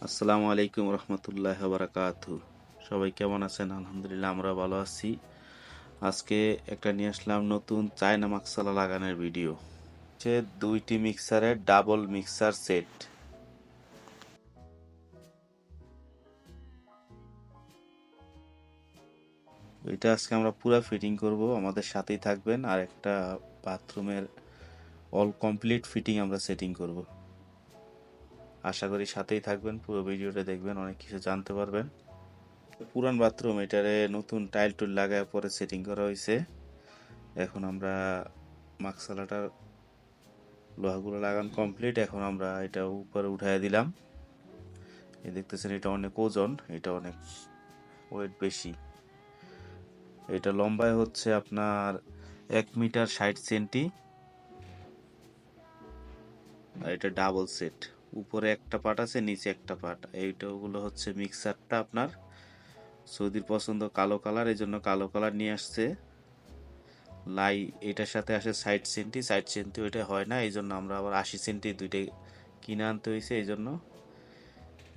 আসসালামু আলাইকুম রহমতুল্লাহ বারাকাতু। সবাই কেমন আছেন? আলহামদুলিল্লাহ আমরা ভালো আছি। আজকে একটা নিয়ে আসলাম নতুন চায়না মাকসালা লাগানোর ভিডিও। হচ্ছে দুইটি মিক্সারের ডাবল মিক্সার সেট। এটা আজকে আমরা পুরো ফিটিং করব, আমাদের সাথেই থাকবেন। আর একটা বাথরুমের অল কমপ্লিট ফিটিং আমরা সেটিং করব। আশা করি সাথেই থাকবেন, পুরো ভিডিওটা দেখবেন, অনেক কিছু জানতে পারবেন। পুরান বাথরুম, এটারে নতুন টাইল টুল লাগায় পরে সেটিং করা হয়েছে। এখন আমরা মাকসালাটা লোহাগুলো লাগানো কমপ্লিট। এখন আমরা এটা উপরে উঠাই দিলাম। এই দেখতেছেন এটা অনেক ওজন, এটা অনেক ওয়েট বেশি। এটা লম্বায় হচ্ছে আপনার 1 মিটার 60 সেন্টি। আর এটা ডাবল সেট, উপরে একটা পার্ট আছে, নিচে একটা পার্ট। এইটাগুলো হচ্ছে মিক্সারটা আপনার সৌদির পছন্দ কালো কালার, এই জন্য কালো কালার নিয়ে আসছে। লাই এটার সাথে আসে 60 সেন্টি, 60 সেন্টি ওইটা হয় না, এই জন্য আমরা আবার 80 সেন্টি দুইটাই কিনে আনতে হয়েছে। এই জন্য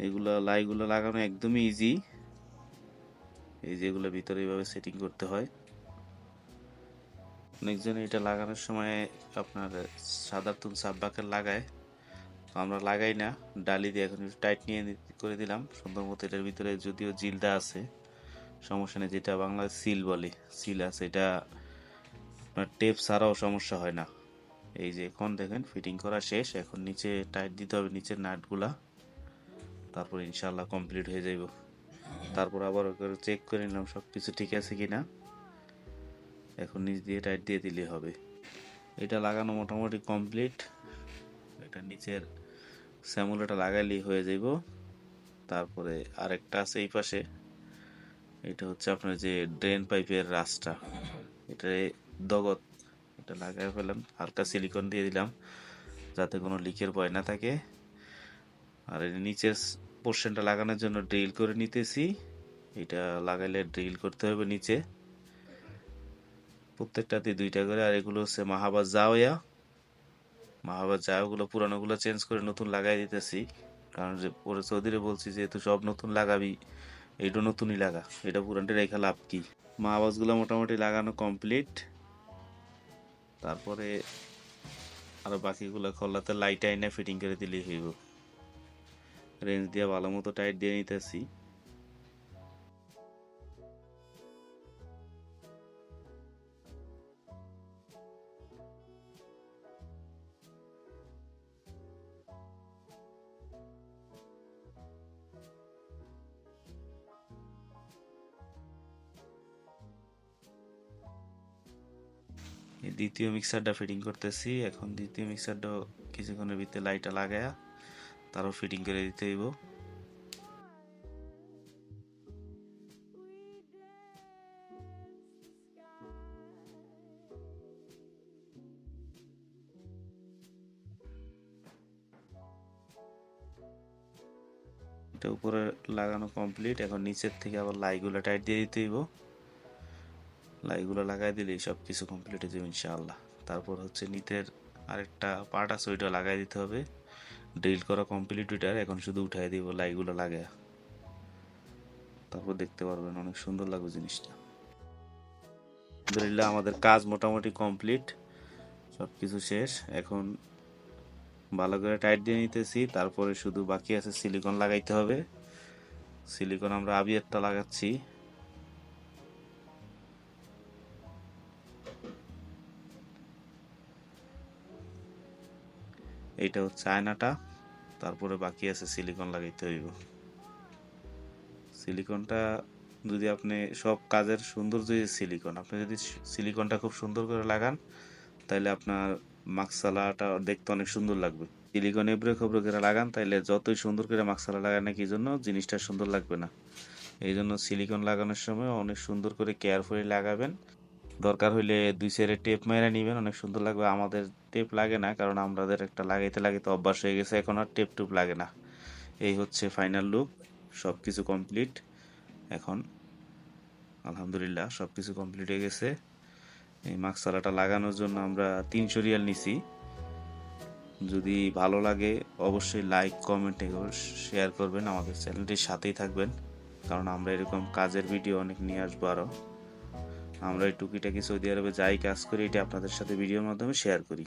এগুলো লাইগুলো লাগানো একদমই ইজি। এই যেগুলো ভিতরে এইভাবে সেটিং করতে হয়। অনেকজন এটা লাগানোর সময় আপনার সাদা তুন সাববাকের লাগায়, তো আমরা লাগাই না, ডালি দিয়ে এখন একটু টাইট নিয়ে করে দিলাম সুন্দর মতো। এটার ভিতরে যদিও জিলটা আছে, সমস্যা নেই, যেটা বাংলা সিল বলে, সিল আছে। এটা আপনার টেপ ছাড়াও সমস্যা হয় না। এই যে এখন দেখেন ফিটিং করা শেষ, এখন নিচে টাইট দিতে হবে নিচের নাটগুলা, তারপর ইনশাল্লাহ কমপ্লিট হয়ে যাইব। তারপর আবার চেক করে নিলাম সব কিছু ঠিক আছে কিনা, এখন নিচ দিয়ে টাইট দিয়ে দিলে হবে। এটা লাগানো মোটামুটি কমপ্লিট। এটা নিচের স্যামুলাটা লাগাইলেই হয়ে যাইব। তারপরে আরেকটা আছে এই পাশে, এটা হচ্ছে আপনার যে ড্রেন পাইপের রাস্তা, এটা দগত, এটা লাগাই ফেলাম, হালকা সিলিকন দিয়ে দিলাম যাতে কোনো লিকের ভয় না থাকে। আর এই নিচের পোর্শনটা লাগানোর জন্য ড্রিল করে নিতেছি। এটা লাগাইলে ড্রিল করতে হবে নিচে, প্রত্যেকটাতে 2টা করে। আর এগুলো হচ্ছে মাহাবাজ জাওয়াগুলো পুরানোগুলো চেঞ্জ করে নতুন লাগাই দিতেছি, কারণ যে পরে চৌধুরী বলছি যেহেতু সব নতুন লাগাবি, এইটা নতুনই লাগা, এটা পুরানটা রেখা লাভ কি। মাহাবাজগুলো মোটামুটি লাগানো কমপ্লিট। তারপরে আরো বাকিগুলো খোলাতে লাইট আইনা ফিটিং করে দিলেই হইব। রেঞ্জ দিয়ে ভালো মতো টাইট দিয়ে নিতেছি। দ্বিতীয় মিক্সারটা ফিটিং করতেছি। এখন দ্বিতীয় মিক্সারটা কিছুক্ষণের ভিতরে লাইটটা লাগায়া তারও ফিটিং করে দিতে হইব। এটা উপরে লাগানো কমপ্লিট। এখন নিচের থেকে আবার লাইগুলো টাইট দিয়ে দিতে হইব। লাইগুলো লাগাই দিলেই সব কিছু কমপ্লিট হয়ে যাবে ইনশাআল্লাহ। তারপর হচ্ছে নিচের আরেকটা পার্ট আছে, ওইটা লাগাই দিতে হবে। ড্রিল করা কমপ্লিট ওইটার, এখন শুধু উঠাই দিব লাইগুলো লাগায়, তারপর দেখতে পারবেন অনেক সুন্দর লাগবে জিনিসটা। আলহামদুলিল্লাহ আমাদের কাজ মোটামুটি কমপ্লিট, সব কিছু শেষ। এখন ভালো করে টাইট দিয়ে নিতেছি, তারপরে শুধু বাকি আছে সিলিকন লাগাইতে হবে। সিলিকন আমরা আবিয়ারটা লাগাচ্ছি। এইটা হচ্ছে আয়নাটা, তারপরে বাকি আছে সিলিকন লাগাইতে হইব। সিলিকনটা যদি আপনি সব কাজের সৌন্দর্য, সিলিকন আপনি যদি সিলিকনটা খুব সুন্দর করে লাগান, তাহলে আপনার মাকসালাটা দেখতে অনেক সুন্দর লাগবে। সিলিকন এবড়ে খবড়ে করে লাগান, তাইলে যতই সুন্দর করে মাকসালা লাগান না কি জন্য জিনিসটা সুন্দর লাগবে না। এই জন্য সিলিকন লাগানোর সময় অনেক সুন্দর করে কেয়ারফুলি লাগাবেন। দরকার হইলে 2 সাইডে টেপ মেরে নিবেন, অনেক সুন্দর লাগবে। আমাদের টেপ লাগে না, কারণ আমাদের একটা লাগাইতে লাগাইতে অভ্যাস হয়ে গেছে, এখন আর টেপ টুপ লাগে না। এই হচ্ছে ফাইনাল লুক, সব কিছু কমপ্লিট। এখন আলহামদুলিল্লাহ সব কিছু কমপ্লিট হয়ে গেছে। এই মাকসালাটা লাগানোর জন্য আমরা 300 রিয়াল নিছি। যদি ভালো লাগে অবশ্যই লাইক কমেন্ট এবং শেয়ার করবেন, আমাদের চ্যানেলটির সাথেই থাকবেন, কারণ আমরা এরকম কাজের ভিডিও অনেক নিয়ে আসবো আরও। আমরা এই টুকিটাকি সৌদি আরবে যাই কাজ করি এটা আপনাদের সাথে ভিডিওর মাধ্যমে শেয়ার করি।